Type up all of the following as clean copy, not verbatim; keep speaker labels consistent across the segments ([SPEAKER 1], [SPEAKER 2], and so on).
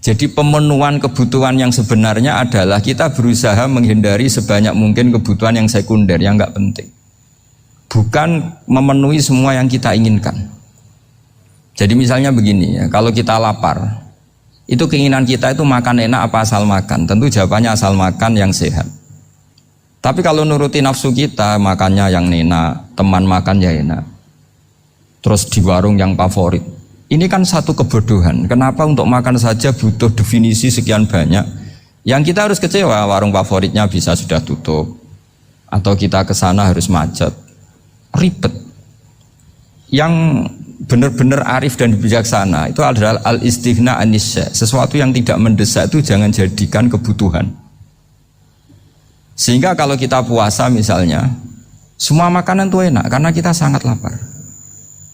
[SPEAKER 1] Jadi pemenuhan kebutuhan yang sebenarnya adalah kita berusaha menghindari sebanyak mungkin kebutuhan yang sekunder, yang nggak penting. Bukan memenuhi semua yang kita inginkan. Jadi misalnya begini ya, kalau kita lapar, itu keinginan kita itu makan enak apa asal makan? Tentu jawabannya asal makan yang sehat. Tapi kalau nuruti nafsu kita, makannya yang enak, teman makan ya enak, terus di warung yang favorit. Ini kan satu kebodohan. Kenapa untuk makan saja butuh definisi sekian banyak? Yang kita harus kecewa, warung favoritnya bisa sudah tutup, atau kita ke sana harus macet, ribet. Yang benar-benar arif dan bijaksana itu adalah al-istighna anisya. Sesuatu yang tidak mendesak itu jangan jadikan kebutuhan. Sehingga kalau kita puasa misalnya, semua makanan itu enak karena kita sangat lapar.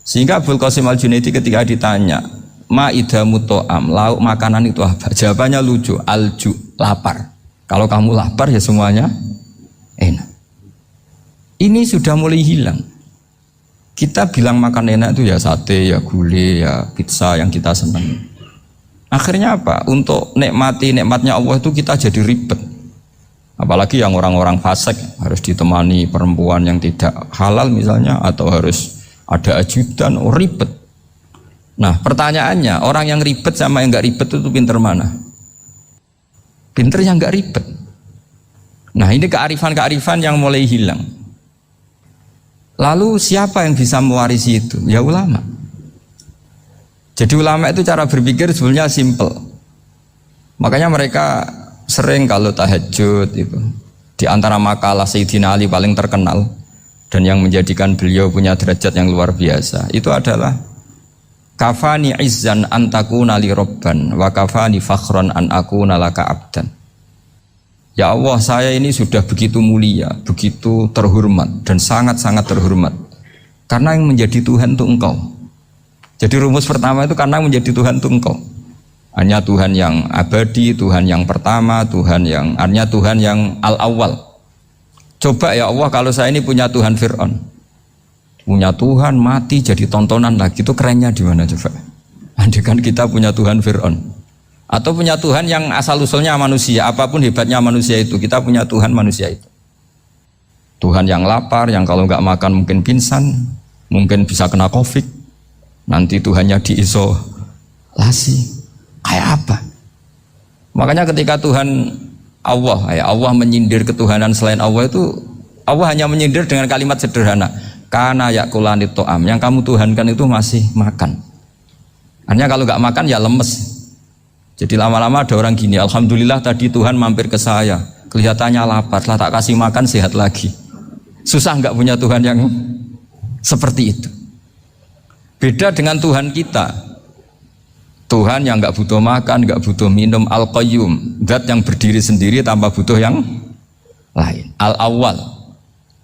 [SPEAKER 1] Sehingga Abul Qasim Al-Junaidi ketika ditanya, ma'idamu to'am, lauk makanan itu apa? Jawabannya lucu, alju, lapar. Kalau kamu lapar ya semuanya enak. Ini sudah mulai hilang. Kita bilang makan enak itu ya sate, ya gulai, ya pizza yang kita senang. Akhirnya apa? Untuk nikmati nikmatnya Allah itu kita jadi ribet. Apalagi yang orang-orang fasik harus ditemani perempuan yang tidak halal misalnya, atau harus ada ajudan, ribet. Nah pertanyaannya, orang yang ribet sama yang nggak ribet itu pinter mana? Pinter yang nggak ribet. Nah ini kearifan-kearifan yang mulai hilang. Lalu siapa yang bisa mewarisi itu? Ya ulama. Jadi ulama itu cara berpikir sebenarnya simple. Makanya mereka sering kalau tahajud itu, di antara makalah Sayyidina Ali paling terkenal dan yang menjadikan beliau punya derajat yang luar biasa, itu adalah kafani izzan an takuna li robban wa kafani fakhran an akuna laka abdan. Ya Allah, saya ini sudah begitu mulia, begitu terhormat dan sangat-sangat terhormat karena yang menjadi Tuhan itu Engkau. Jadi rumus pertama itu karena menjadi Tuhan itu Engkau. Hanya Tuhan yang abadi, Tuhan yang pertama, hanya Tuhan yang al-awwal. Coba ya Allah, kalau saya ini punya Tuhan Fir'aun, punya Tuhan mati jadi tontonan lagi, itu kerennya di mana coba? Andaikan kita punya Tuhan Fir'aun. Atau punya Tuhan yang asal-usulnya manusia, apapun hebatnya manusia itu, kita punya Tuhan manusia itu. Tuhan yang lapar, yang kalau nggak makan mungkin pingsan, mungkin bisa kena COVID, nanti Tuhannya diisolasi, kayak apa? Makanya ketika Tuhan Allah menyindir ketuhanan selain Allah itu, Allah hanya menyindir dengan kalimat sederhana, kana yakulanit to'am, yang kamu tuhankan itu masih makan. Hanya kalau nggak makan ya lemes. Jadi lama-lama ada orang gini, alhamdulillah tadi Tuhan mampir ke saya, kelihatannya lapar, setelah tak kasih makan sehat lagi. Susah nggak punya Tuhan yang seperti itu. Beda dengan Tuhan kita, Tuhan yang nggak butuh makan, nggak butuh minum, al-qayyum, zat yang berdiri sendiri tanpa butuh yang lain, al-awwal.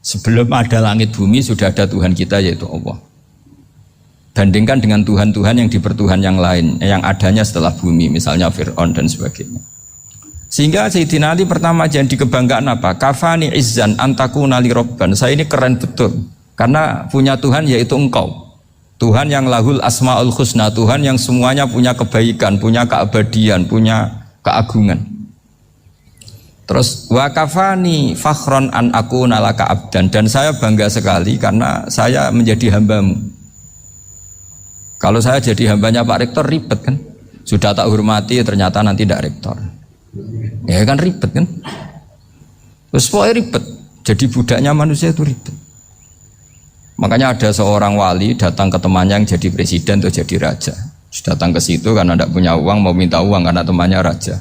[SPEAKER 1] Sebelum ada langit bumi sudah ada Tuhan kita yaitu Allah. Bandingkan dengan Tuhan-Tuhan yang dipertuhan yang lain, yang adanya setelah bumi, misalnya Fir'aun dan sebagainya. Sehingga Sayyidina Ali pertama jadi kebanggaan apa? Kafani izzan antakuna li robban. Saya ini keren betul, karena punya Tuhan yaitu Engkau. Tuhan yang lahul asma'ul husna, Tuhan yang semuanya punya kebaikan, punya keabadian, punya keagungan. Terus wa kafani fakhron an akuna laka abdan, dan saya bangga sekali karena saya menjadi hambamu. Kalau saya jadi hambanya Pak Rektor ribet kan, sudah tak hormati ternyata nanti tidak rektor, ya kan ribet kan. Terus pokoknya ribet, jadi budaknya manusia itu ribet. Makanya ada seorang wali datang ke temannya yang jadi presiden atau jadi raja. Datang ke situ karena tidak punya uang, mau minta uang karena temannya raja.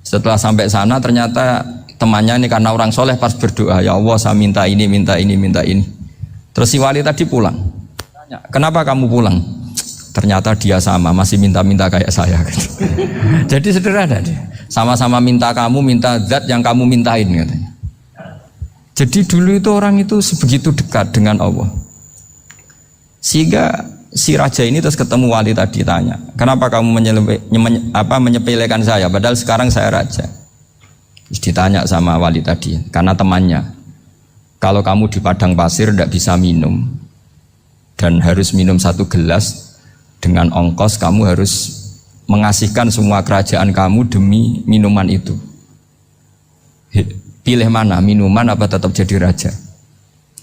[SPEAKER 1] Setelah sampai sana ternyata temannya ini karena orang soleh pas berdoa, ya Allah saya minta ini, minta ini, minta ini. Terus si wali tadi pulang, tanya, kenapa kamu pulang? Ternyata dia sama, masih minta-minta kayak saya. Jadi sederhana dia, sama-sama minta kamu, minta zat yang kamu mintain katanya. Jadi dulu itu orang itu sebegitu dekat dengan Allah. Sehingga si raja ini terus ketemu wali tadi, tanya, kenapa kamu menyepelekan saya padahal sekarang saya raja? Terus ditanya sama wali tadi, karena temannya, kalau kamu di padang pasir tidak bisa minum dan harus minum 1 gelas, dengan ongkos kamu harus mengasihkan semua kerajaan kamu demi minuman itu. Pilih mana, minuman apa tetap jadi raja?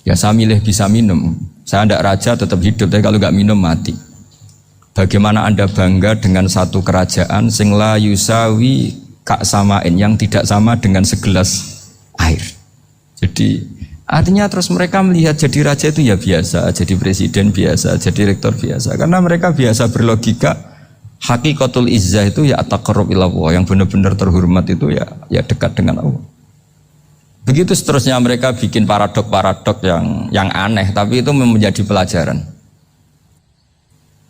[SPEAKER 1] Ya saya milih bisa minum. Saya tidak raja tetap hidup, tapi kalau nggak minum mati. Bagaimana Anda bangga dengan satu kerajaan sing la yusawi kak samain, yang tidak sama dengan segelas air. Jadi artinya terus mereka melihat jadi raja itu ya biasa, jadi presiden biasa, jadi rektor biasa. Karena mereka biasa berlogika hakikatul izzah itu ya taqarrub ila Allah, yang benar-benar terhormat itu ya dekat dengan Allah. Begitu seterusnya mereka bikin paradok-paradok yang aneh, tapi itu menjadi pelajaran.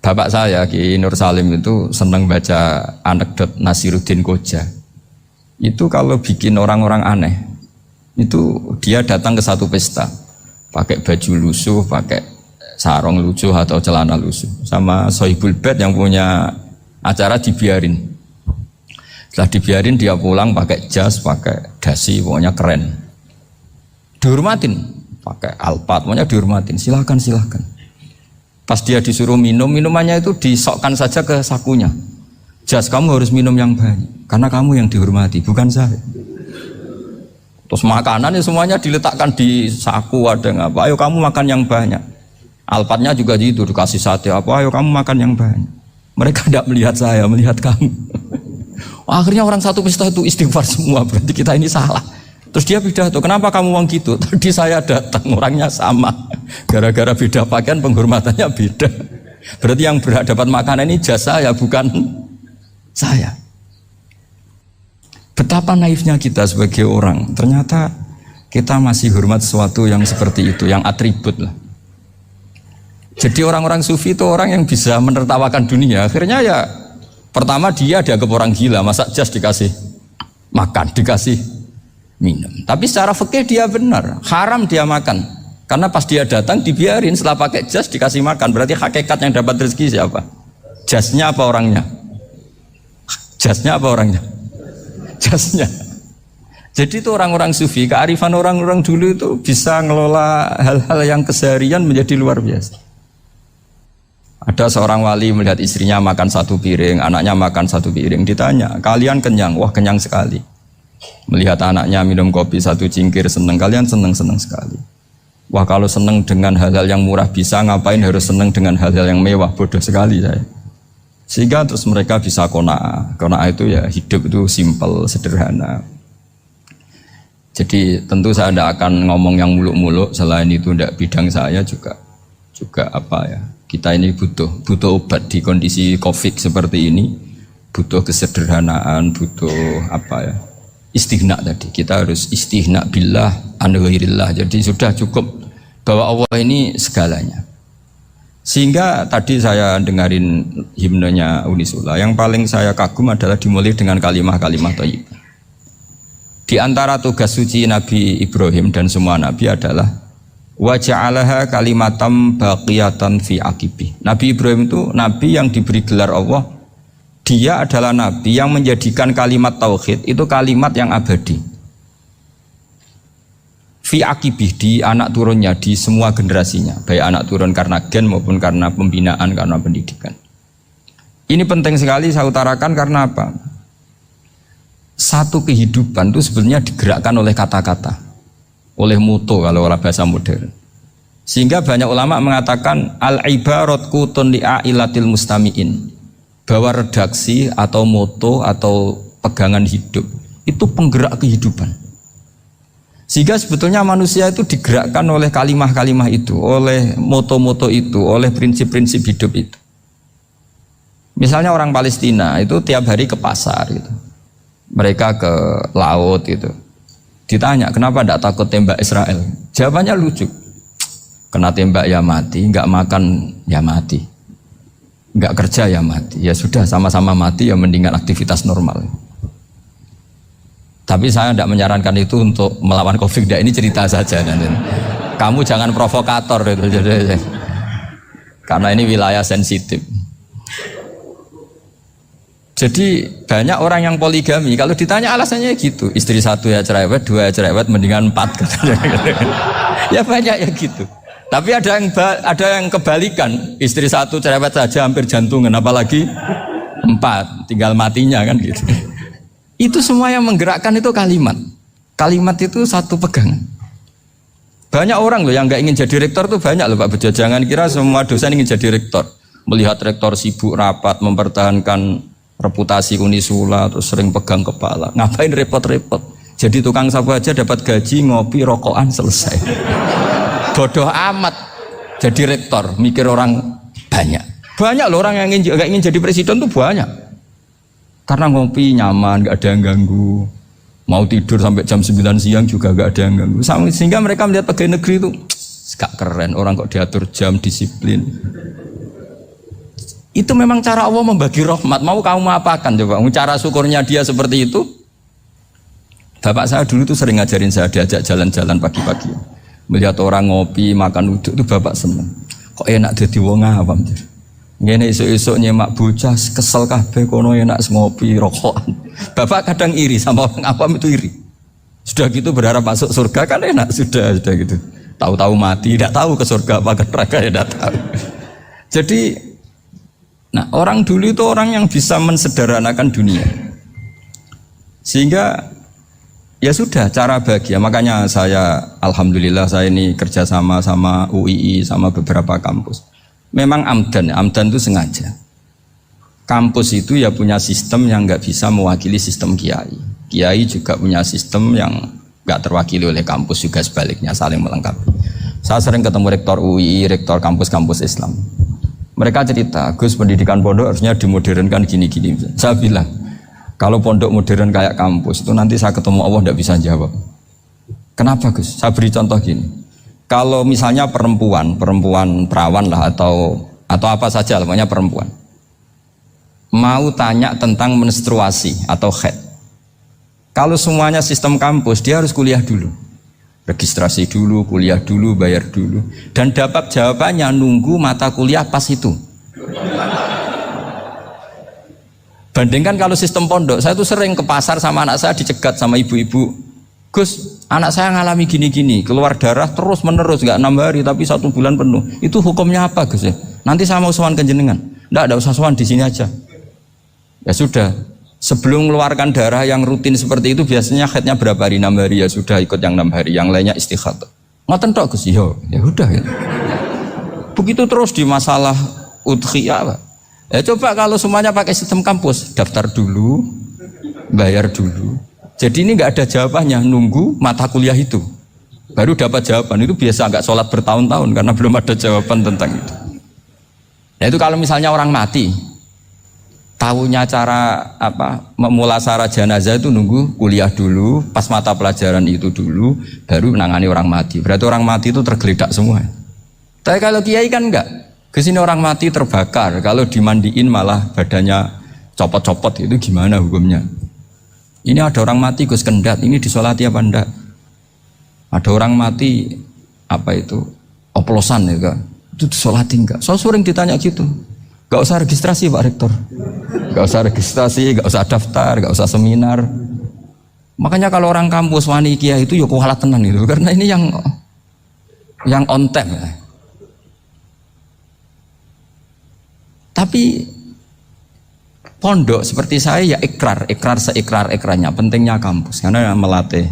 [SPEAKER 1] Bapak saya Ki Nur Salim itu senang baca anekdot Nasiruddin Koja. Itu kalau bikin orang-orang aneh, itu dia datang ke satu pesta pakai baju lusuh, pakai sarung lusuh atau celana lusuh, sama Sohibul Bait yang punya acara dibiarin. Setelah dibiarin dia pulang pakai jas, pakai dasi, pokoknya keren, dihormatin, pakai alpat, pokoknya dihormatin, silakan. Pas dia disuruh minum, minumannya itu disokkan saja ke sakunya. Jas, kamu harus minum yang banyak karena kamu yang dihormati, bukan saya. Terus makanannya semuanya diletakkan di saku, ada yang apa, ayo kamu makan yang banyak. Alpatnya juga gitu, dikasih sate apa, ayo kamu makan yang banyak. Mereka tidak melihat saya, melihat kamu. Akhirnya orang satu pesta itu istighfar semua, berarti kita ini salah. Terus dia pidato, kenapa kamu uang gitu? Tadi saya datang, orangnya sama. Gara-gara beda pakaian, penghormatannya beda. Berarti yang berhak dapat makanan ini jasa ya, bukan saya. Betapa naifnya kita sebagai orang, ternyata kita masih hormat sesuatu yang seperti itu, yang atribut lah. Jadi orang-orang sufi itu orang yang bisa menertawakan dunia. Akhirnya ya, pertama dia dianggap orang gila, masa jas dikasih makan, dikasih minum. Tapi secara fikih dia benar, haram dia makan. Karena pas dia datang dibiarin, setelah pakai jas dikasih makan. Berarti hakikat yang dapat rezeki siapa? Jasnya apa orangnya? Jasnya apa orangnya? Jasnya. Jadi itu orang-orang sufi, kearifan orang-orang dulu itu bisa ngelola hal-hal yang keseharian menjadi luar biasa. Ada seorang wali melihat istrinya makan satu piring, anaknya makan satu piring, ditanya, kalian kenyang? Wah, kenyang sekali. Melihat anaknya minum kopi satu cingkir, senang. Kalian senang sekali. Wah, kalau senang dengan hal-hal yang murah bisa, ngapain harus senang dengan hal-hal yang mewah? Bodoh sekali saya. Sehingga terus mereka bisa qanaah. Qanaah itu ya hidup itu simpel, sederhana. Jadi tentu saya tidak akan ngomong yang muluk-muluk, selain itu tidak bidang saya juga apa ya. Kita ini butuh obat di kondisi Covid seperti ini, butuh kesederhanaan, butuh apa ya? Istighna tadi. Kita harus istighna billah an ghairillah. Jadi sudah cukup bahwa Allah ini segalanya. Sehingga tadi saya dengarin himnenya Unisula, yang paling saya kagum adalah dimulai dengan kalimat-kalimat thayyibah. Di antara tugas suci Nabi Ibrahim dan semua Nabi adalah wa ja'alaha kalimatam baqiyatan fi aqibi. Nabi Ibrahim itu Nabi yang diberi gelar Allah. Dia adalah Nabi yang menjadikan kalimat tauhid itu kalimat yang abadi. Fi akibih, di anak turunnya, di semua generasinya, baik anak turun karena gen maupun karena pembinaan, karena pendidikan. Ini penting sekali saya utarakan karena apa? Satu kehidupan itu sebenarnya digerakkan oleh kata-kata, oleh muto kalau orang bahasa modern. Sehingga banyak ulama mengatakan al-ibarat kutun li'ailatil mustami'in, bahwa redaksi atau moto atau pegangan hidup itu penggerak kehidupan. Sehingga sebetulnya manusia itu digerakkan oleh kalimah-kalimah itu, oleh moto-moto itu, oleh prinsip-prinsip hidup itu. Misalnya orang Palestina itu tiap hari ke pasar gitu. Mereka ke laut gitu. Ditanya, kenapa tidak takut tembak Israel? Jawabannya lucu. Kena tembak ya mati, nggak makan ya mati, nggak kerja ya mati. Ya sudah, sama-sama mati ya mendingan aktivitas normal. Tapi saya tidak menyarankan itu untuk melawan Covid. Ini cerita saja. Kamu jangan provokator itu. Karena ini wilayah sensitif. Jadi banyak orang yang poligami. Kalau ditanya alasannya gitu, istri satu ya cerewet, dua ya cerewet, mendingan 4. Ya banyak ya gitu. Tapi ada yang kebalikan, istri satu cerewet saja hampir jantungan, apalagi 4, tinggal matinya kan gitu. Itu semua yang menggerakkan itu kalimat. Kalimat itu satu pegangan. Banyak orang loh yang nggak ingin jadi rektor tuh banyak loh Pak Bejo. Jangan kira semua dosen ingin jadi rektor. Melihat rektor sibuk rapat, mempertahankan reputasi Unisula, terus sering pegang kepala. Ngapain repot-repot? Jadi tukang sapu aja dapat gaji, ngopi, rokokan, selesai. Bodoh amat jadi rektor, mikir orang banyak. Banyak loh orang yang nggak ingin jadi presiden tuh banyak. Karena ngopi nyaman, nggak ada yang ganggu. Mau tidur sampai jam 9 siang juga nggak ada yang ganggu. Sehingga mereka melihat pegawai negeri itu gak keren, orang kok diatur jam, disiplin. Itu memang cara Allah membagi rahmat. Mau kamu apakan coba? Cara syukurnya dia seperti itu. Bapak saya dulu tuh sering ngajarin saya, diajak jalan-jalan pagi-pagi. Melihat orang ngopi, makan uduk itu bapak seneng. Kok enak jadi wong awam. Ngene esuk-esuk nyemak bocah kesel kabeh kono enak ngopi rokokan. Bapak kadang iri sama orang awam itu iri. Sudah gitu berharap masuk surga kan enak sudah gitu. Tahu-tahu mati, tidak tahu ke surga apa ke neraka ya tidak tahu. Jadi nah, orang dulu itu orang yang bisa mensederhanakan dunia. Sehingga ya sudah cara bahagia. Makanya saya alhamdulillah saya ini kerjasama sama UII sama beberapa kampus. Memang amdan itu sengaja. Kampus itu ya punya sistem yang nggak bisa mewakili sistem kiai. Kiai juga punya sistem yang nggak terwakili oleh kampus juga sebaliknya, saling melengkapi. Saya sering ketemu rektor UII, rektor kampus-kampus Islam. Mereka cerita, Gus pendidikan pondok harusnya dimodernkan gini-gini. Saya bilang, kalau pondok modern kayak kampus itu nanti saya ketemu Allah nggak bisa jawab. Kenapa Gus? Saya beri contoh gini. Kalau misalnya perempuan perawan lah atau apa saja, namanya perempuan, mau tanya tentang menstruasi atau haid. Kalau semuanya sistem kampus, dia harus kuliah dulu, registrasi dulu, kuliah dulu, bayar dulu, dan dapat jawabannya nunggu mata kuliah pas itu. Bandingkan kalau sistem pondok, saya tuh sering ke pasar sama anak saya dicegat sama ibu-ibu, Gus, anak saya ngalami gini-gini, keluar darah terus menerus, nggak 6 hari tapi 1 bulan penuh. Itu hukumnya apa Gus ya? Nanti saya mau sowan ke jenengan. Nggak usah sowan di sini aja. Ya sudah, sebelum mengeluarkan darah yang rutin seperti itu biasanya haidnya berapa hari? 6 hari ya sudah ikut yang 6 hari, yang lainnya istighatsah. Ngoten tok Gus, ya udah ya. Begitu terus di masalah udhiyah. Ya coba kalau semuanya pakai sistem kampus, daftar dulu, bayar dulu. Jadi ini nggak ada jawabannya, nunggu mata kuliah itu baru dapat jawaban. Itu biasa nggak sholat bertahun-tahun karena belum ada jawaban tentang itu. Nah itu kalau misalnya orang mati, tahunya cara apa memulasara jenazah itu nunggu kuliah dulu, pas mata pelajaran itu dulu, baru menangani orang mati. Berarti orang mati itu tergeledak semua. Tapi kalau kiai kan enggak, kesini orang mati terbakar, kalau dimandiin malah badannya copot-copot, itu gimana hukumnya? Ini ada orang mati Gus Kendat, ini disolati apa enggak? Ada orang mati apa itu oplosan ya kan? Itu disolati enggak? So sering ditanya gitu. Gak usah registrasi Pak Rektor, gak usah registrasi, gak usah daftar, gak usah seminar. Makanya kalau orang kampus wani kiai itu ya kualat tenan itu, karena ini yang on time. Ya. Tapi pondok seperti saya ya ikrar seikrar-ikrarnya. Pentingnya kampus karena melatih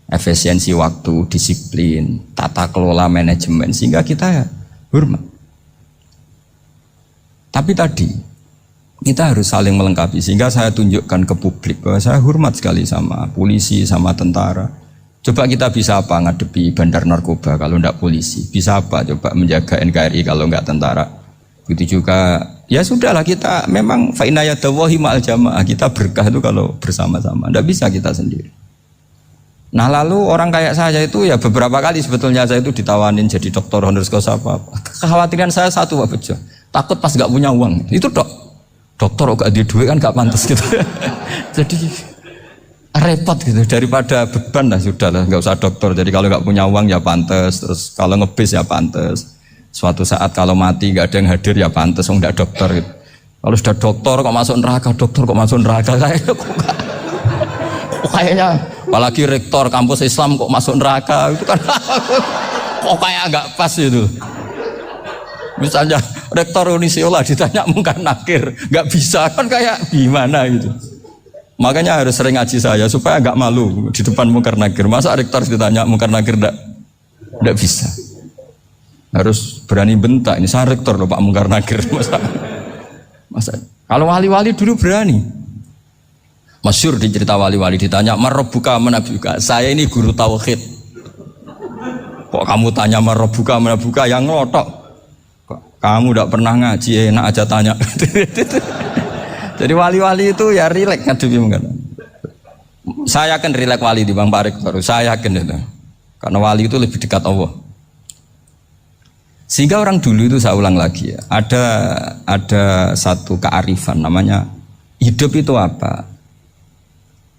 [SPEAKER 1] efisiensi waktu, disiplin, tata kelola manajemen sehingga kita ya hormat. Tapi tadi kita harus saling melengkapi sehingga saya tunjukkan ke publik bahwa saya hormat sekali sama polisi, sama tentara. Coba kita bisa apa ngadepi bandar narkoba kalau enggak polisi? Bisa apa coba menjaga NKRI kalau enggak tentara? Begitu juga ya sudahlah kita memang fa inna yadallahi ma'al jamaah, kita berkah itu kalau bersama-sama, tidak bisa kita sendiri. Nah lalu orang kayak saya itu ya beberapa kali sebetulnya saya itu ditawanin jadi doktor honoris causa apa. Kekhawatiran saya satu Pak Bejo, takut pas gak punya uang itu dokter gak ada duit kan gak pantas gitu. Jadi repot gitu, daripada beban lah sudahlah gak usah dokter. Jadi kalau gak punya uang ya pantas, terus kalau ngebis ya pantas. Suatu saat kalau mati gak ada yang hadir ya pantas, enggak dokter gitu. Kalau sudah dokter kok masuk neraka, kayaknya apalagi rektor kampus Islam kok masuk neraka itu kan kok kayak agak pas itu. Misalnya rektor Unisiola ditanya mungkar nakir, nggak bisa kan kayak gimana gitu. Makanya harus sering ngaji saya supaya nggak malu di depan mungkar nakir. Masa rektor ditanya mungkar nakir nggak bisa. Harus berani bentak. Ini saya rektor loh Pak mungkar nakir. Masa kalau wali-wali dulu berani. Masyhur di cerita wali-wali ditanya marabbuka manabuka. Saya ini guru tauhid. Kok kamu tanya marabbuka manabuka yang ngelotok? Kamu tidak pernah ngaji, enak aja tanya. Jadi wali-wali itu ya rileks ngadepi mungkin. Saya yakin rileks wali di Bang Pak Rektor. Saya yakin itu. Karena wali itu lebih dekat Allah. Sehingga orang dulu itu saya ulang lagi ya, ada satu kearifan namanya hidup itu apa?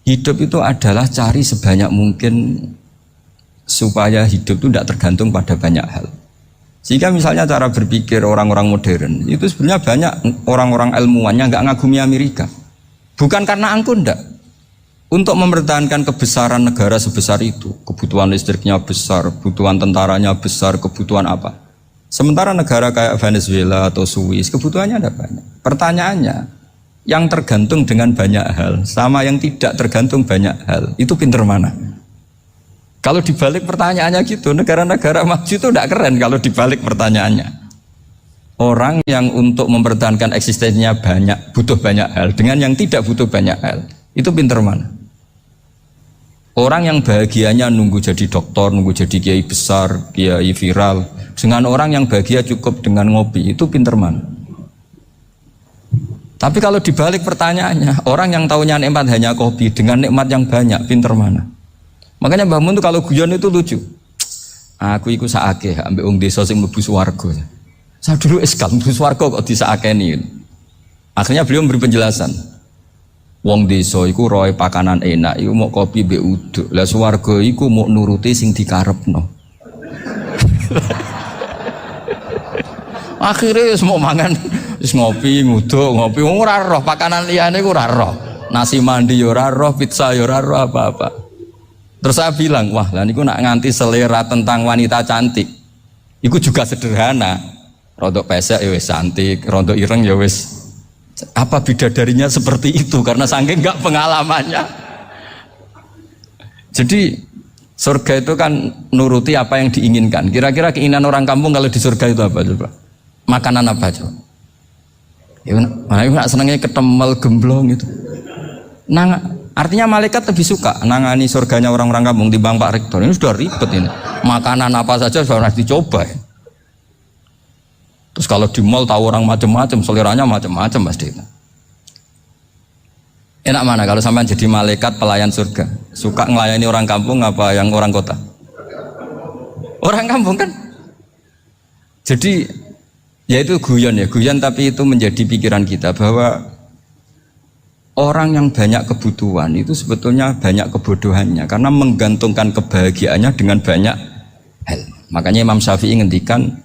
[SPEAKER 1] Hidup itu adalah cari sebanyak mungkin supaya hidup itu tidak tergantung pada banyak hal. Sehingga misalnya cara berpikir orang-orang modern itu sebenarnya banyak orang-orang ilmuwan yang nggak ngagumi Amerika. Bukan karena angkuh ndak. Untuk mempertahankan kebesaran negara sebesar itu, kebutuhan listriknya besar, kebutuhan tentaranya besar, kebutuhan apa? Sementara negara kayak Venezuela atau Swiss kebutuhannya ada banyak. Pertanyaannya, yang tergantung dengan banyak hal sama yang tidak tergantung banyak hal, itu pinter mana? Kalau dibalik pertanyaannya gitu, negara-negara maju itu tidak keren kalau dibalik pertanyaannya. Orang yang untuk mempertahankan eksistensinya banyak, butuh banyak hal, dengan yang tidak butuh banyak hal, itu pinter mana? Orang yang bahagianya nunggu jadi dokter, nunggu jadi kiai besar, kiai viral, dengan orang yang bahagia cukup dengan ngopi, itu pinter mana? Tapi kalau dibalik pertanyaannya, orang yang taunya nikmat hanya kopi, dengan nikmat yang banyak, pinter mana? Makanya Mbah Mun tuh kalau guyon itu lucu. Aku ikut saake ambek wong desa sing mlebu swarga. Saya dulu eskal mlebu swarga kok disakeni. Akhirnya beliau memberi penjelasan. Wong desa iku roe pakanan enak, iku mau kopi mbek uduk. Lah swarga iku mau nuruti sing dikarepno. Akhirnya semua mangan wis ngopi, nguduk, ngopi ora roh pakanan liyane iku ora roh. Nasi mandi yo ora roh, pizza yo ora roh apa-apa. Terus saya bilang, wah lah niku nak nganti selera tentang wanita cantik. Iku juga sederhana. Rontok pesek ya wis cantik, rontok ireng ya wis. Apa bidadarinya seperti itu karena saking enggak pengalamannya. Jadi surga itu kan nuruti apa yang diinginkan. Kira-kira keinginan orang kampung kalau di surga itu apa coba? Makanan apa coba? Ya nak senengnya ketemel gemblong itu. Artinya malaikat lebih suka nangani surganya orang-orang kampung di Bang Pak Rektor. Ini sudah ribet ini. Makanan apa saja sudah harus dicoba. Terus kalau di mall tahu orang macam-macam, seleranya macam-macam pasti. Enak mana kalau sampai jadi malaikat pelayan surga? Suka ngelayani orang kampung apa yang orang kota? Orang kampung kan? Jadi ya itu guyon ya, guyon tapi itu menjadi pikiran kita bahwa orang yang banyak kebutuhan itu sebetulnya banyak kebodohannya karena menggantungkan kebahagiaannya dengan banyak hal. Makanya Imam Syafi'i ngendikan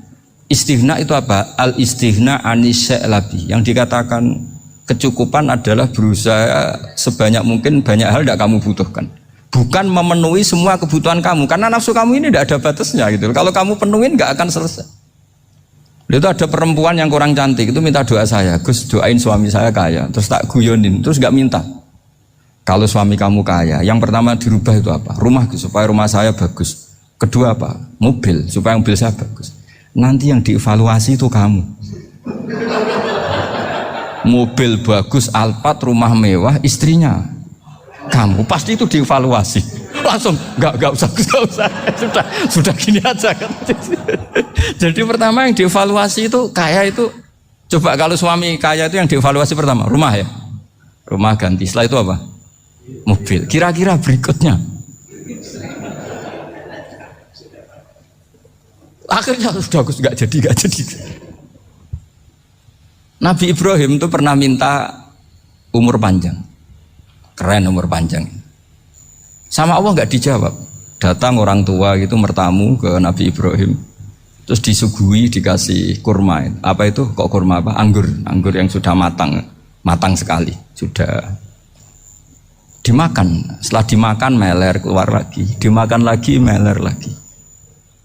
[SPEAKER 1] istighna itu apa? Al istighna anisya'i. Yang dikatakan kecukupan adalah berusaha sebanyak mungkin banyak hal tidak kamu butuhkan. Bukan memenuhi semua kebutuhan kamu karena nafsu kamu ini tidak ada batasnya gitu. Kalau kamu penuhin nggak akan selesai. Itu ada perempuan yang kurang cantik itu minta doa saya, Gus doain suami saya kaya, terus tak guyonin, terus nggak minta. Kalau suami kamu kaya, yang pertama dirubah itu apa? Rumah supaya rumah saya bagus. Kedua apa? Mobil supaya mobil saya bagus. Nanti yang dievaluasi itu kamu. Mobil bagus, Alphard, rumah mewah, istrinya kamu pasti itu dievaluasi. Langsung nggak usah sudah gini aja kan. Jadi pertama yang dievaluasi itu kaya itu coba kalau suami kaya itu yang dievaluasi pertama rumah ya, rumah ganti. Setelah itu apa? Mobil. Kira-kira berikutnya akhirnya sudah nggak jadi. Nabi Ibrahim itu pernah minta umur panjang, keren umur panjang. Sama Allah nggak dijawab. Datang orang tua gitu mertamu ke Nabi Ibrahim, terus disuguhi dikasih kurma. Apa itu? Kok kurma apa? Anggur yang sudah matang sekali, sudah dimakan. Setelah dimakan meler keluar lagi, dimakan lagi meler lagi.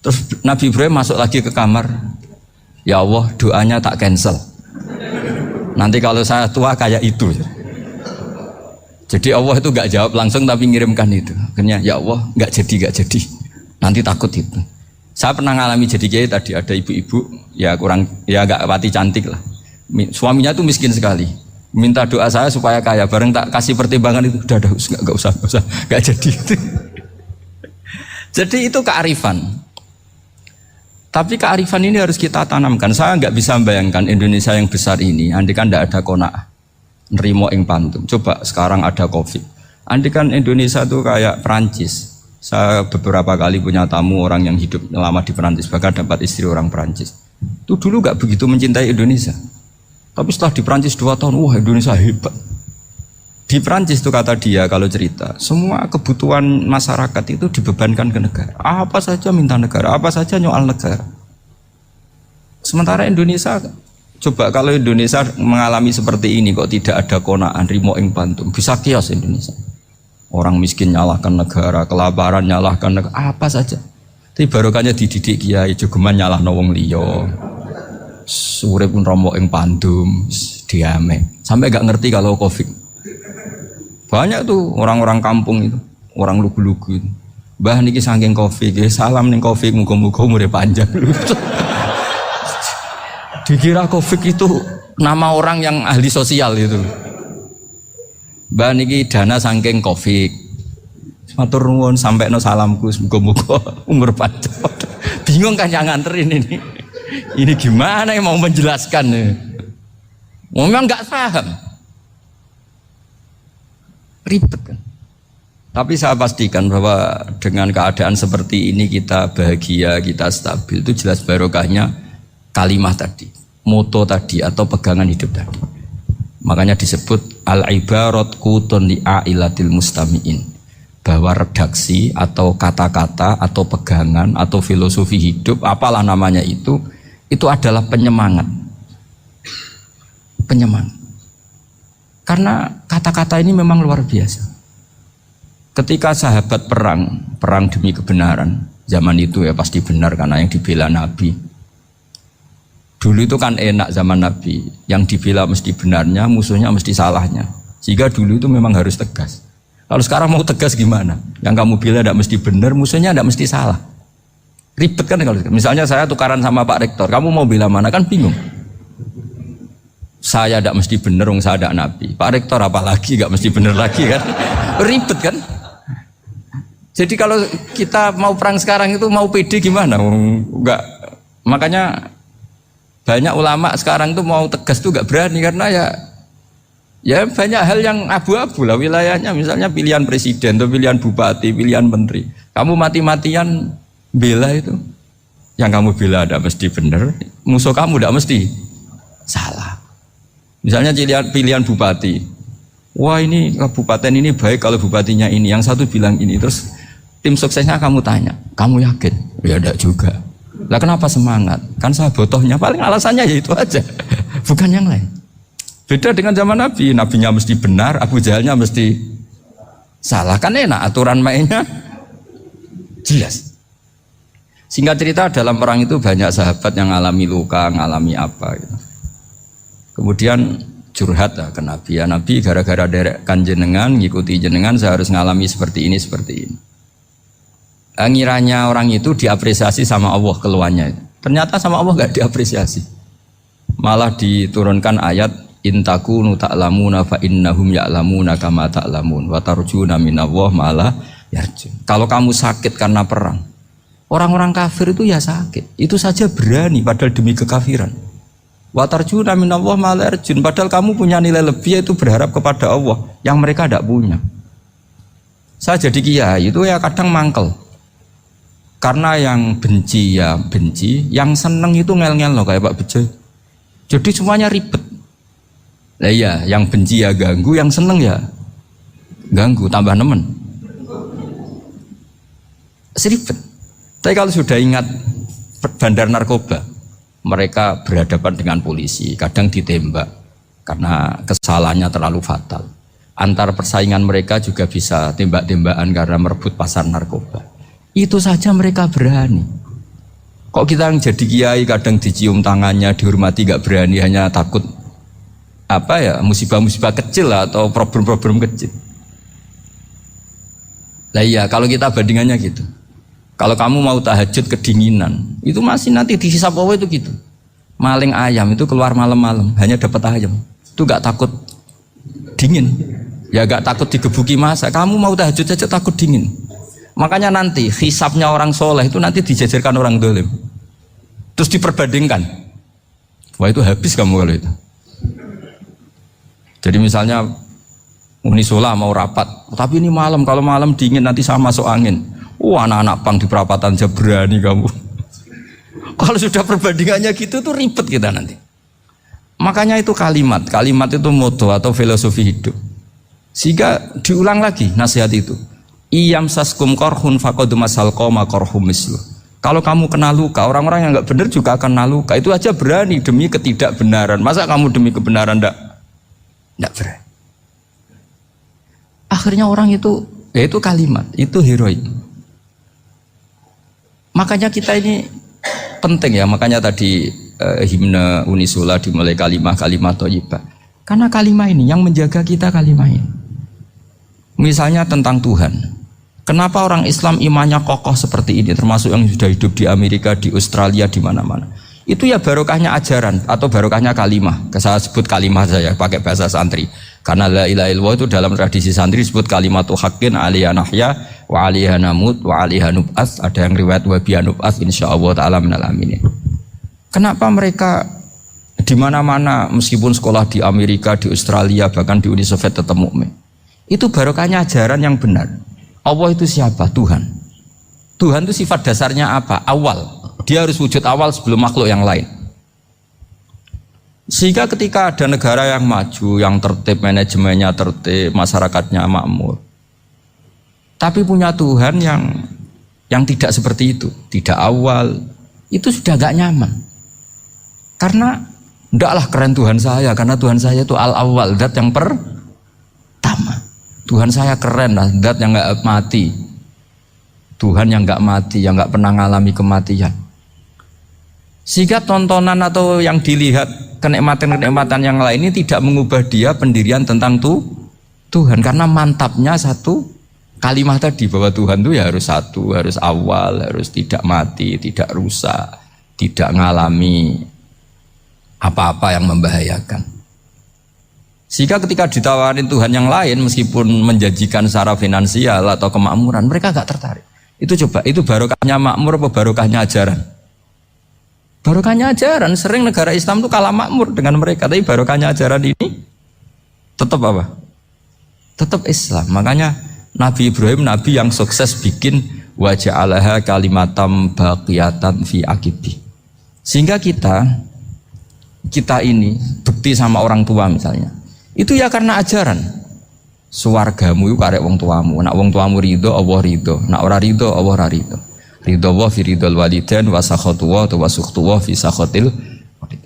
[SPEAKER 1] Terus Nabi Ibrahim masuk lagi ke kamar. Ya Allah, doanya tak cancel. Nanti kalau saya tua kayak itu. Jadi Allah itu nggak jawab langsung tapi ngirimkan itu. Akhirnya ya Allah nggak jadi. Nanti takut itu. Saya pernah ngalami jadi kiai tadi, ada ibu-ibu ya kurang ya nggak pati cantik lah. Suaminya tuh miskin sekali. Minta doa saya supaya kaya. Bareng tak kasih pertimbangan itu udah nggak usah nggak jadi itu. Jadi itu kearifan. Tapi kearifan ini harus kita tanamkan. Saya nggak bisa membayangkan Indonesia yang besar ini, andai kan tidak ada qanaah, nerimo ing pantum. Coba sekarang ada Covid. Andai kan Indonesia itu kayak Perancis. Saya beberapa kali punya tamu orang yang hidup lama di Perancis, bahkan dapat istri orang Perancis. Itu dulu nggak begitu mencintai Indonesia. Tapi setelah di Perancis 2 tahun, wah Indonesia hebat. Di Perancis itu kata dia kalau cerita, semua kebutuhan masyarakat itu dibebankan ke negara. Apa saja minta negara, apa saja nyoal negara. Sementara Indonesia, coba kalau Indonesia mengalami seperti ini kok tidak ada qanaah rimo ing pantum, bisa kios Indonesia. Orang miskin nyalahkan negara, kelaparan nyalahkan negara, apa saja. Tapi barokahnya dididik kiai, jogeman nyalahno wong liya. Urip pun romo ing pandum, diame. Sampai gak ngerti kalau Covid. Banyak tuh orang-orang kampung itu, orang lugu-lugu itu. Mbah niki saking Covid, salam ning Covid, muga-muga umure panjang. Dikira Covid itu nama orang yang ahli sosial itu. Mbah niki dana saking Covid. Matur nuwun sampekno salamku, muga-muga umur panjang. Bingung kan yang nganterin ini. Ini gimana yang mau menjelaskan? Memang nggak paham. Ribet kan. Tapi saya pastikan bahwa dengan keadaan seperti ini kita bahagia, kita stabil, itu jelas barokahnya kalimat tadi, moto tadi atau pegangan hidup tadi. Makanya disebut al-ibarat qutun li ailatil mustami'in, bahwa redaksi atau kata-kata atau pegangan atau filosofi hidup, apalah namanya itu adalah penyemangat. Penyemangat. Karena kata-kata ini memang luar biasa. Ketika sahabat perang demi kebenaran, zaman itu ya pasti benar karena yang dibela Nabi. Dulu itu kan enak zaman Nabi, yang dibela mesti benarnya, musuhnya mesti salahnya. Sehingga dulu itu memang harus tegas. Kalau sekarang mau tegas gimana? Yang kamu bela tidak mesti benar, musuhnya tidak mesti salah. Ribet kan kalau misalnya saya tukaran sama Pak Rektor, kamu mau bela mana kan bingung. Saya tidak mesti benar, saya tidak Nabi. Pak Rektor apalagi nggak mesti benar lagi kan? Ribet kan? Jadi kalau kita mau perang sekarang itu mau pede gimana? Enggak. Makanya banyak ulama sekarang tuh mau tegas tuh nggak berani karena ya banyak hal yang abu-abu lah wilayahnya. Misalnya pilihan presiden atau pilihan bupati, pilihan menteri. Kamu mati-matian bela itu, yang kamu bela tidak mesti benar, musuh kamu tidak mesti salah. Misalnya pilihan bupati, wah ini kabupaten ini baik kalau bupatinya ini, yang satu bilang ini, terus tim suksesnya kamu tanya, kamu yakin? Ya tidak juga. Lah kenapa semangat? Kan saya botohnya, paling alasannya ya itu aja, bukan yang lain. Beda dengan zaman Nabi, Nabinya mesti benar, Abu Jahalnya mesti salah, kan enak aturan mainnya jelas. Singkat cerita dalam perang itu banyak sahabat yang ngalami luka, ngalami apa gitu. Kemudian curhat lah ke Nabi, ya Nabi gara-gara derekkan jenengan, ngikuti jenengan saya harus ngalami seperti ini. Ngiranya orang itu diapresiasi sama Allah keluarnya. Ternyata sama Allah gak diapresiasi. Malah diturunkan ayat intakunu ta'lamuna fa innahum ya'lamuna kama ta'lamun wa tarjuna minallah malah yarjun. Kalau kamu sakit karena perang, orang-orang kafir itu ya sakit. Itu saja berani padahal demi kekafiran. Wa tarjuna minallah ma la yarjun, padahal kamu punya nilai lebih yaitu berharap kepada Allah yang mereka tidak punya. Saya jadi kiai itu ya kadang mangkel. Karena yang benci ya benci, yang seneng itu ngel-ngel loh kayak Pak Bejo. Jadi semuanya ribet. Lah iya, yang benci ya ganggu, yang seneng ya ganggu, tambah nemen. Seribet. Tapi kalau sudah ingat bandar narkoba, mereka berhadapan dengan polisi, kadang ditembak karena kesalahannya terlalu fatal. Antar persaingan mereka juga bisa tembak-tembakan karena merebut pasar narkoba. Itu saja mereka berani. Kok kita yang jadi kiai kadang dicium tangannya, dihormati gak berani, hanya takut apa ya, musibah-musibah kecil lah, atau problem-problem kecil. Lah iya, kalau kita bandingannya gitu. Kalau kamu mau tahajud kedinginan, itu masih nanti dihisab Allah itu gitu. Maling ayam itu keluar malam-malam, hanya dapat ayam. Itu gak takut dingin. Ya gak takut digebuki masa. Kamu mau tahajud saja takut dingin. Makanya nanti hisabnya orang soleh itu nanti dijajarkan orang dolim. Terus diperbandingkan. Wah itu habis kamu kalau itu. Jadi misalnya Unisola mau rapat, tapi ini malam, kalau malam dingin nanti sama masuk angin. Anak-anak pang di perapatan aja berani kamu. Kalau sudah perbandingannya gitu tuh ribet kita nanti. Makanya itu kalimat itu moto atau filosofi hidup. Sehingga diulang lagi nasihat itu. Iyam saskum korhun fakodu masal koma korhum mislu. Kalau kamu kena luka, orang-orang yang nggak benar juga akan kena luka. Itu aja berani demi ketidakbenaran. Masa kamu demi kebenaran nggak berani? Akhirnya orang itu, ya itu kalimat, itu heroik. Makanya kita ini penting ya. Makanya tadi himne Unisula dimulai kalimat thayyibah. Karena kalimat ini yang menjaga kita kalimat ini. Misalnya tentang Tuhan. Kenapa orang Islam imannya kokoh seperti ini, termasuk yang sudah hidup di Amerika, di Australia, di mana-mana. Itu ya barokahnya ajaran atau barokahnya kalimah. Saya sebut kalimah saya pakai bahasa santri. Karena la ilaha illallah itu dalam tradisi santri disebut kalimatu haqqin alaiha nahya wa alaiha namut wa alaiha nub'ats. Ada yang riwayat wa biha nub'ats insyaallah taala minal aminin. Kenapa mereka di mana-mana meskipun sekolah di Amerika, di Australia, bahkan di Uni Soviet tetap mukmin? Itu barokahnya ajaran yang benar. Allah itu siapa? Tuhan. Tuhan itu sifat dasarnya apa? Awal. Dia harus wujud awal sebelum makhluk yang lain. Sehingga ketika ada negara yang maju, yang tertib, manajemennya tertib, masyarakatnya makmur, tapi punya Tuhan yang tidak seperti itu, tidak awal, itu sudah gak nyaman. Karena ndaklah keren Tuhan saya, karena Tuhan saya itu al-awwal, zat yang pertama. Tuhan saya keren lah, zat yang gak mati. Tuhan yang gak mati, yang gak pernah mengalami kematian. Sehingga tontonan atau yang dilihat kenikmatan-kenikmatan yang lain ini tidak mengubah dia pendirian tentang Tuhan. Karena mantapnya satu kalimat tadi, bahwa Tuhan itu ya harus satu, harus awal, harus tidak mati, tidak rusak, tidak mengalami apa-apa yang membahayakan. Sehingga ketika ditawarin Tuhan yang lain, meskipun menjanjikan secara finansial atau kemakmuran, mereka gak tertarik. Itu coba, itu barokahnya makmur apa barokahnya ajaran? Barokahnya ajaran. Sering negara Islam itu kalah makmur dengan mereka, tapi barokahnya ajaran ini tetap apa? Tetap Islam. Makanya Nabi Ibrahim, Nabi yang sukses bikin waja'alaha kalimatam baqiyatan fi aqibi. Sehingga kita ini bekti sama orang tua misalnya, itu ya karena ajaran. Suwargamu itu karek wong tuamu. Nak wong tuamu ridho, Allah ridho. Nak ora ridho, Allah ora ridho. Ridho wa fi ridhol walidain wa sakhatu wa sukhtu wa fi sakhatil.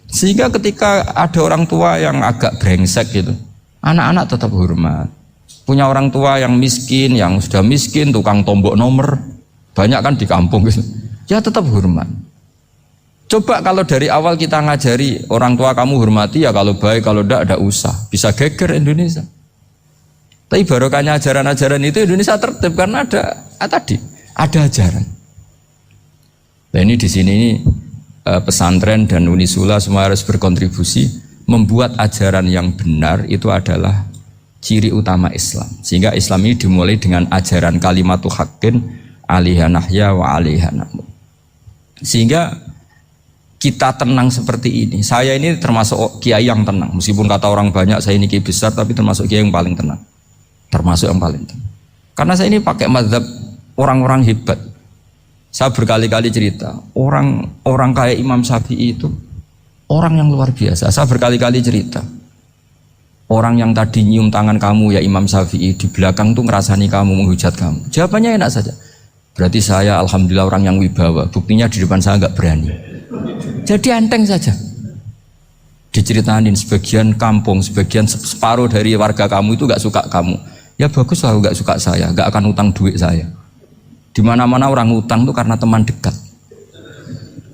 [SPEAKER 1] Sehingga ketika ada orang tua yang agak brengsek gitu, anak-anak tetap hormat. Punya orang tua yang miskin, yang sudah miskin, tukang tombok nomor, banyak kan di kampung gitu. Ya tetap hormat. Coba kalau dari awal kita ngajari orang tua kamu hormati ya, kalau baik, kalau tidak usah. Bisa geger Indonesia. Tapi barokahnya ajaran-ajaran itu Indonesia tertib karena ada ajaran. Nah ini di sini pesantren dan Unisula semua harus berkontribusi membuat ajaran yang benar itu adalah ciri utama Islam. Sehingga Islam ini dimulai dengan ajaran kalimatu haqqin alaiha nahya wa alaiha namut. Sehingga kita tenang seperti ini. Saya ini termasuk kiai yang tenang. Meskipun kata orang banyak saya ini kiai besar, tapi termasuk kiai yang paling tenang. Termasuk yang paling tenang. Karena saya ini pakai mazhab orang-orang hebat. Saya berkali-kali cerita, orang kayak Imam Syafi'i itu orang yang luar biasa. Saya berkali-kali cerita, orang yang tadi nyium tangan kamu ya Imam Syafi'i, di belakang tuh ngerasani kamu, menghujat kamu. Jawabannya enak saja. Berarti saya alhamdulillah orang yang wibawa. Buktinya di depan saya nggak berani. Jadi enteng saja. Diceritain sebagian kampung, sebagian separuh dari warga kamu itu gak suka kamu. Ya bagus lah gak suka saya, gak akan utang duit saya. Di mana-mana orang utang itu karena teman dekat.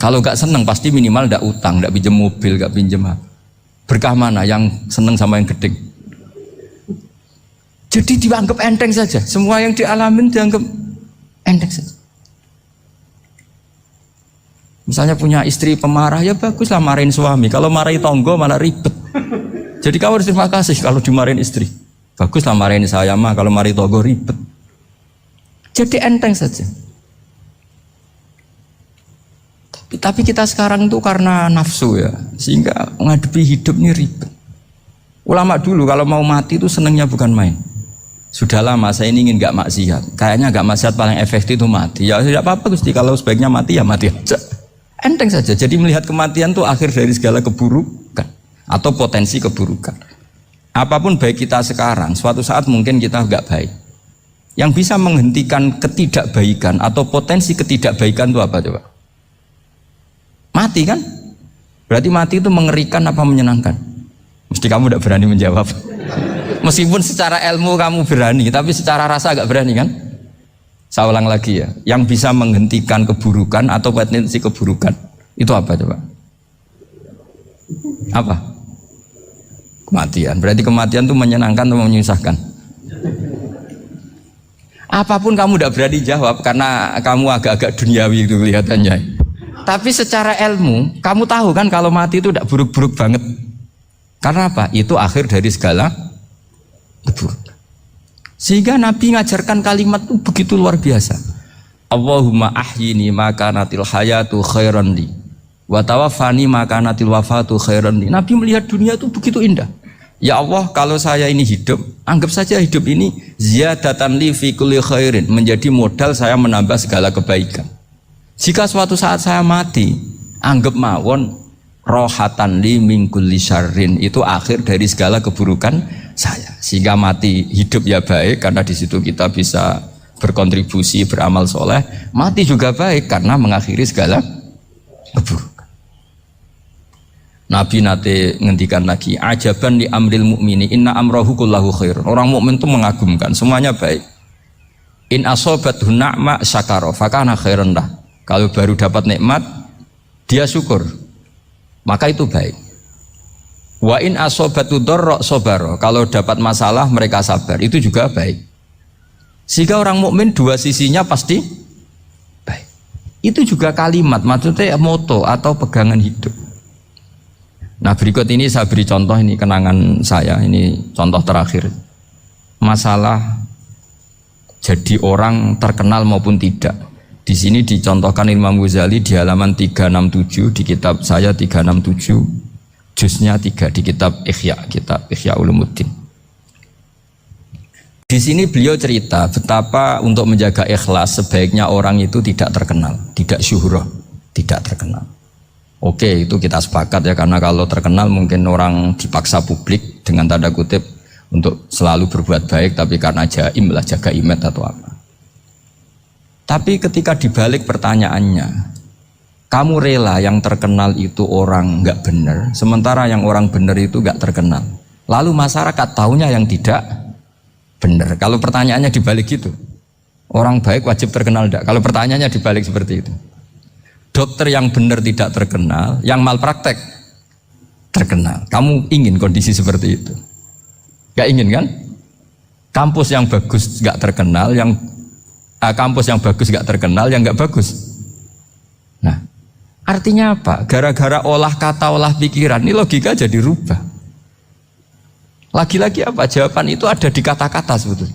[SPEAKER 1] Kalau nggak seneng pasti minimal ndak utang, ndak pinjem mobil, nggak pinjem apa. Berkah mana yang seneng sama yang gede? Jadi dianggap enteng saja. Semua yang dialamin dianggap enteng saja. Misalnya punya istri pemarah, ya baguslah marahin suami. Kalau marahin tonggo malah ribet. Jadi kamu harus terima kasih kalau dimarahin istri. Baguslah marahin saya mah, kalau marahin tonggo ribet. Jadi enteng saja. Tapi kita sekarang tuh karena nafsu ya, sehingga menghadapi hidup ini ribet. Ulama dulu kalau mau mati itu senengnya bukan main. Sudah lama saya ini ingin gak maksiat. Kayaknya gak maksiat paling efektif itu mati. Ya tidak apa-apa Gusti, kalau sebaiknya mati ya mati aja. Enteng saja. Jadi melihat kematian itu akhir dari segala keburukan atau potensi keburukan. Apapun baik kita sekarang, suatu saat mungkin kita gak baik. Yang bisa menghentikan ketidakbaikan atau potensi ketidakbaikan itu apa coba? Mati kan? Berarti mati itu mengerikan apa menyenangkan? Mesti kamu tidak berani menjawab. Meskipun secara ilmu kamu berani, tapi secara rasa agak berani kan? Saya ulang lagi ya, yang bisa menghentikan keburukan atau potensi keburukan itu apa coba? Apa? Kematian. Berarti kematian itu menyenangkan atau menyusahkan? Apapun kamu tidak berani jawab karena kamu agak-agak duniawi itu kelihatannya. Tapi secara ilmu, kamu tahu kan kalau mati itu tidak buruk-buruk banget. Karena apa? Itu akhir dari segala keburukan. Sehingga Nabi ngajarkan kalimat itu begitu luar biasa. Allahumma ahyini makanatil hayatu khairan li wa tawaffani makanatil wafatu khairan li. Nabi melihat dunia itu begitu indah. Ya Allah, kalau saya ini hidup, anggap saja hidup ini ziyadatan li fi kulli khairin, menjadi modal saya menambah segala kebaikan. Jika suatu saat saya mati, anggap mawon rohatan li min kulli syarrin, itu akhir dari segala keburukan saya. Sehingga mati hidup ya baik karena di situ kita bisa berkontribusi beramal soleh. Mati juga baik karena mengakhiri segala keburukan. Nabi nate ngendikan lagi, ajaban li amril mu'mini inna amrahu kullahu khair. Orang mukmin itu mengagumkan, semuanya baik. In asobathu na'ma syakara fakana khairan lah. Kalau baru dapat nikmat dia syukur, maka itu baik. Wa in asobatu dharra sabara, kalau dapat masalah mereka sabar, itu juga baik. Sehingga orang mukmin dua sisinya pasti baik. Itu juga kalimat, maksudnya moto atau pegangan hidup. Nah berikut ini saya beri contoh, ini kenangan saya, ini contoh terakhir. Masalah jadi orang terkenal maupun tidak. Di sini dicontohkan Imam Ghazali di halaman 367 di kitab saya 367. Juznya 3 di kitab Ihya Ulumuddin. Di sini beliau cerita betapa untuk menjaga ikhlas sebaiknya orang itu tidak terkenal, tidak syuhrah, tidak terkenal. Oke, itu kita sepakat ya, karena kalau terkenal mungkin orang dipaksa publik dengan tanda kutip untuk selalu berbuat baik, tapi karena jaim lah, jaga image atau apa. Tapi ketika dibalik pertanyaannya, kamu rela yang terkenal itu orang nggak benar, sementara yang orang benar itu nggak terkenal. Lalu masyarakat tahunya yang tidak benar. Kalau pertanyaannya dibalik gitu, orang baik wajib terkenal enggak? Kalau pertanyaannya dibalik seperti itu, dokter yang benar tidak terkenal, yang malpraktek terkenal. Kamu ingin kondisi seperti itu? Nggak ingin kan? Kampus yang bagus nggak terkenal, kampus yang bagus nggak terkenal, yang nggak bagus. Nah, artinya apa? Gara-gara olah kata, olah pikiran, ini logika jadi rubah. Lagi-lagi apa? Jawaban itu ada di kata-kata sebetulnya.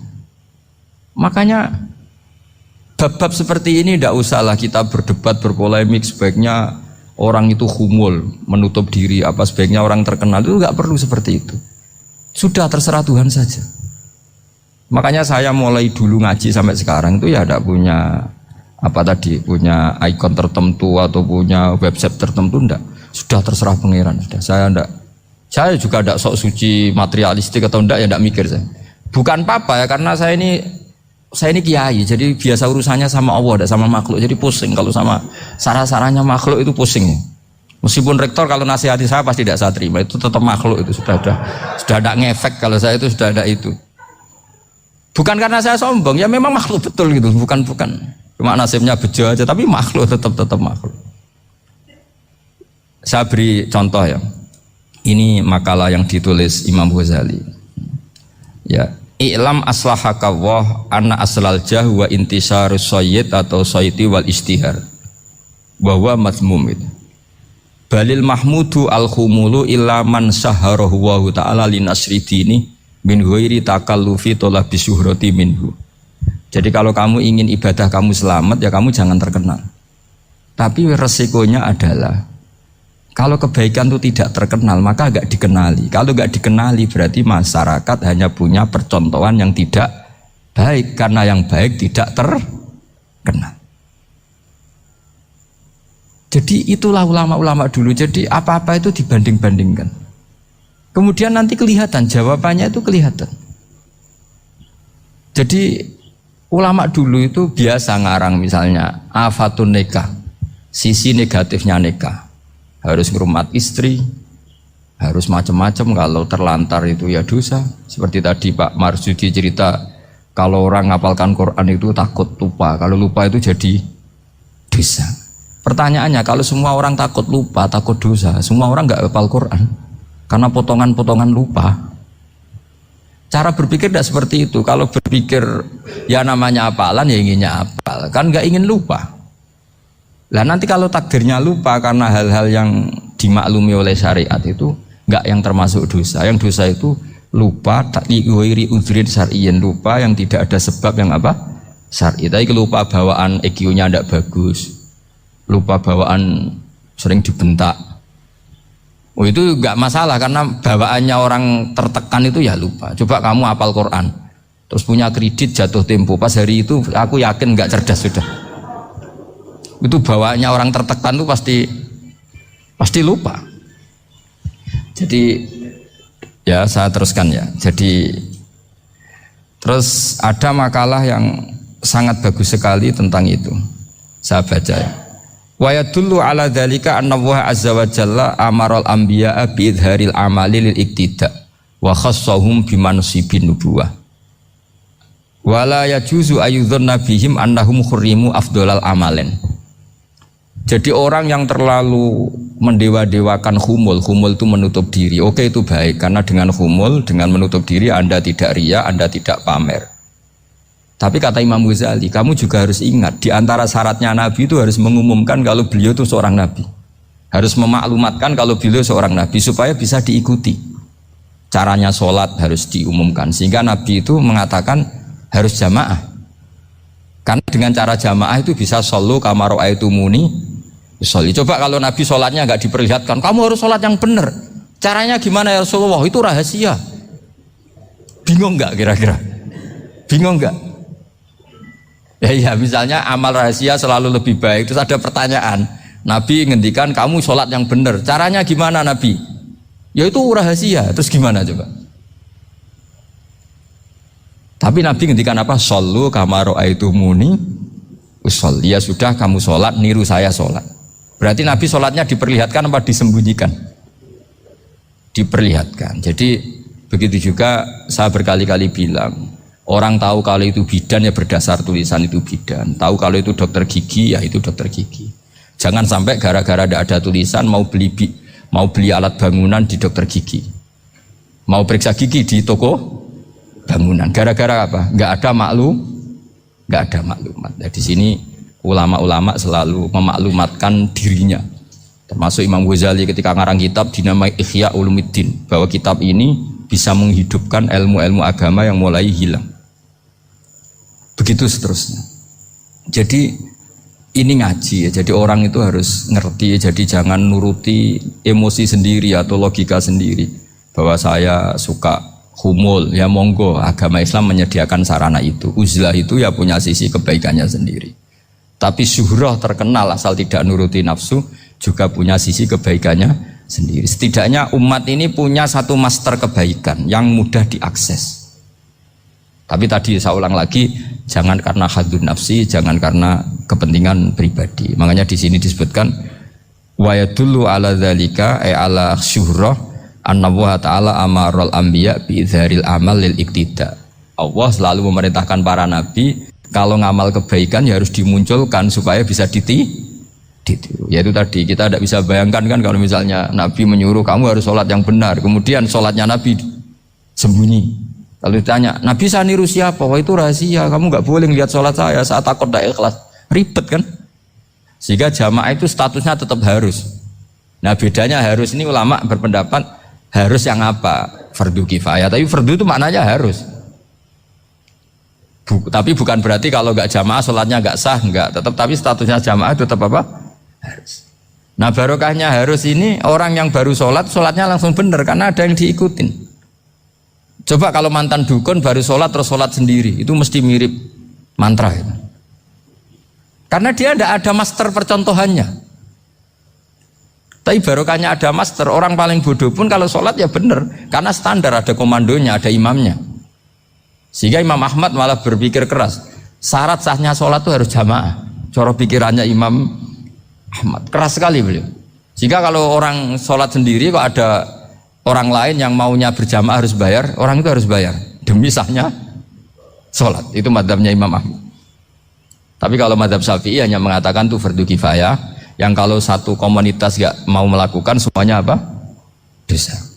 [SPEAKER 1] Makanya bab-bab seperti ini tidak usahlah kita berdebat, berpolemik. Sebaiknya orang itu humul, menutup diri, apa sebaiknya orang terkenal, itu nggak perlu seperti itu. Sudah terserah Tuhan saja. Makanya saya mulai dulu ngaji sampai sekarang itu ya tidak punya punya ikon tertentu atau punya website tertentu, enggak. Sudah terserah pangeran, sudah. Saya juga tidak sok suci materialistik atau enggak, ya enggak mikir saya. Bukan apa-apa ya, karena saya ini kiai, jadi biasa urusannya sama Allah, tidak sama makhluk. Jadi pusing kalau sama sarah-sarahnya makhluk itu pusing. Meskipun rektor kalau nasihati saya pasti tidak saya terima, itu tetap makhluk, itu sudah ada ngefek kalau saya itu sudah ada itu. Bukan karena saya sombong, ya memang makhluk betul gitu, bukan. Cuma nasibnya bejo aja, tapi makhluk tetap makhluk. Saya beri contoh ya. Ini makalah yang ditulis Imam Ghazali. Ya, i'lam aslahaka Allah anna aslal jahu wa intisarus sayyid atau sayyidi wal istihar. Bahwa mazmum itu. Balil mahmudu al-khumulu illa man saharahu wa ta'ala linasri dini min ghairi takallufi talabi syuhrati minhu. Jadi kalau kamu ingin ibadah kamu selamat, ya kamu jangan terkenal. Tapi resikonya adalah kalau kebaikan itu tidak terkenal, maka agak dikenali. Kalau agak dikenali berarti masyarakat hanya punya percontohan yang tidak baik, karena yang baik tidak terkenal. Jadi itulah ulama-ulama dulu. Jadi apa-apa itu dibanding-bandingkan. Kemudian nanti kelihatan, jawabannya itu kelihatan. Jadi ulama dulu itu biasa ngarang misalnya afatun nikah, sisi negatifnya nikah. Harus ngurmat istri, harus macam-macam, kalau terlantar itu ya dosa. Seperti tadi Pak Marsudi cerita, kalau orang ngapalkan Quran itu takut lupa, kalau lupa itu jadi dosa. Pertanyaannya, kalau semua orang takut lupa, takut dosa, semua orang nggak hafal Quran karena potongan-potongan lupa. Cara berpikir tidak seperti itu. Kalau berpikir ya namanya hafalan, ya inginnya hafal, kan nggak ingin lupa. Lah nanti kalau takdirnya lupa karena hal-hal yang dimaklumi oleh syariat itu enggak yang termasuk dosa. Yang dosa itu lupa takliwiri udhrin syar'iyyin, lupa yang tidak ada sebab yang apa? Syar'i. Tapi lupa bawaan EQ-nya tidak bagus. Lupa bawaan sering dibentak. Oh itu enggak masalah karena bawaannya orang tertekan itu ya lupa. Coba kamu hafal Quran, terus punya kredit jatuh tempo, pas hari itu aku yakin enggak cerdas sudah. Itu bawaannya orang tertekan itu pasti lupa. Jadi ya saya teruskan ya. Jadi terus ada makalah yang sangat bagus sekali tentang itu. Saya baca ya. Wa yadullu ala dzalika anna Allah azza wa jalla amaral anbiya'a bi idharil amali lil iktida wa khassahum bi mansibin nubuwah. Wala yajuzu ayyudhanna bihim annahum khurrimu afdhalal amalen. Jadi orang yang terlalu mendewa-dewakan khumul itu menutup diri. Oke, itu baik, karena dengan khumul, dengan menutup diri Anda tidak riya, Anda tidak pamer. Tapi kata Imam Ghazali, kamu juga harus ingat, di antara syaratnya Nabi itu harus mengumumkan kalau beliau itu seorang Nabi. Harus memaklumatkan kalau beliau seorang Nabi, supaya bisa diikuti. Caranya sholat harus diumumkan, sehingga Nabi itu mengatakan harus jamaah. Karena dengan cara jamaah itu bisa shollu kama ra'aitumuni usolli. Coba kalau Nabi sholatnya nggak diperlihatkan, kamu harus sholat yang benar. Caranya gimana ya Rasulullah? Itu rahasia. Bingung nggak kira-kira? Bingung nggak? Ya misalnya amal rahasia selalu lebih baik. Terus ada pertanyaan, Nabi ngendikan kamu sholat yang benar. Caranya gimana Nabi? Ya itu rahasia. Terus gimana coba? Tapi Nabi ngendikan apa? Shollu kama ra'aitumuni usolli. Ya sudah, kamu sholat, niru saya sholat. Berarti Nabi sholatnya diperlihatkan apa disembunyikan? Diperlihatkan. Jadi begitu juga saya berkali-kali bilang, orang tahu kalau itu bidan ya berdasar tulisan itu bidan. Tahu kalau itu dokter gigi ya itu dokter gigi. Jangan sampai gara-gara tidak ada tulisan mau beli alat bangunan di dokter gigi, mau periksa gigi di toko bangunan. Gara-gara apa? Nggak ada maklumat. Nah, di sini ulama-ulama selalu memaklumatkan dirinya. Termasuk Imam Ghazali ketika ngarang kitab dinamai Ihya Ulumuddin, bahwa kitab ini bisa menghidupkan ilmu-ilmu agama yang mulai hilang. Begitu seterusnya. Jadi ini ngaji ya. Jadi orang itu harus ngerti. Jadi jangan nuruti emosi sendiri atau logika sendiri. Bahwa saya suka humul, ya monggo, agama Islam menyediakan sarana itu. Uzlah itu ya punya sisi kebaikannya sendiri. Tapi syuhrah terkenal asal tidak nuruti nafsu juga punya sisi kebaikannya sendiri. Setidaknya umat ini punya satu master kebaikan yang mudah diakses. Tapi tadi saya ulang lagi, jangan karena hadzun nafsi, jangan karena kepentingan pribadi. Makanya di sini disebutkan wa yadullu ala dzalika ay ala syuhrah anna wa ta'ala amaral anbiya bi idzharil amal lil iktida. Allah selalu memerintahkan para nabi kalau ngamal kebaikan ya harus dimunculkan supaya bisa Yaitu tadi kita tidak bisa bayangkan kan kalau misalnya Nabi menyuruh kamu harus sholat yang benar, kemudian sholatnya Nabi sembunyi. Lalu ditanya, Nabi saya niru siapa? Wah itu rahasia, kamu nggak boleh lihat sholat saya, saat takut tidak ikhlas. Ribet kan? Sehingga jamaah itu statusnya tetap harus. Nah bedanya harus ini ulama berpendapat harus yang apa? Fardu kifayah, tapi fardu itu maknanya harus. Tapi bukan berarti kalau nggak jamaah sholatnya nggak sah, nggak. Tetap tapi statusnya jamaah tetap apa? Harus. Nah barokahnya harus ini orang yang baru sholat, sholatnya langsung benar karena ada yang diikutin. Coba kalau mantan dukun baru sholat terus sholat sendiri, itu mesti mirip mantra ya. Karena dia tidak ada master percontohannya. Tapi barokahnya ada master, orang paling bodoh pun kalau sholat ya benar, karena standar ada komandonya, ada imamnya. Sehingga Imam Ahmad malah berpikir keras, syarat sahnya sholat itu harus jamaah. Cara pikirannya Imam Ahmad keras sekali beliau. Sehingga kalau orang sholat sendiri kok ada orang lain yang maunya berjamaah harus bayar, orang itu harus bayar demi sahnya sholat. Itu madzhabnya Imam Ahmad. Tapi kalau madzhab Syafi'i hanya mengatakan itu fardu kifayah, yang kalau satu komunitas gak mau melakukan semuanya apa? Dosa.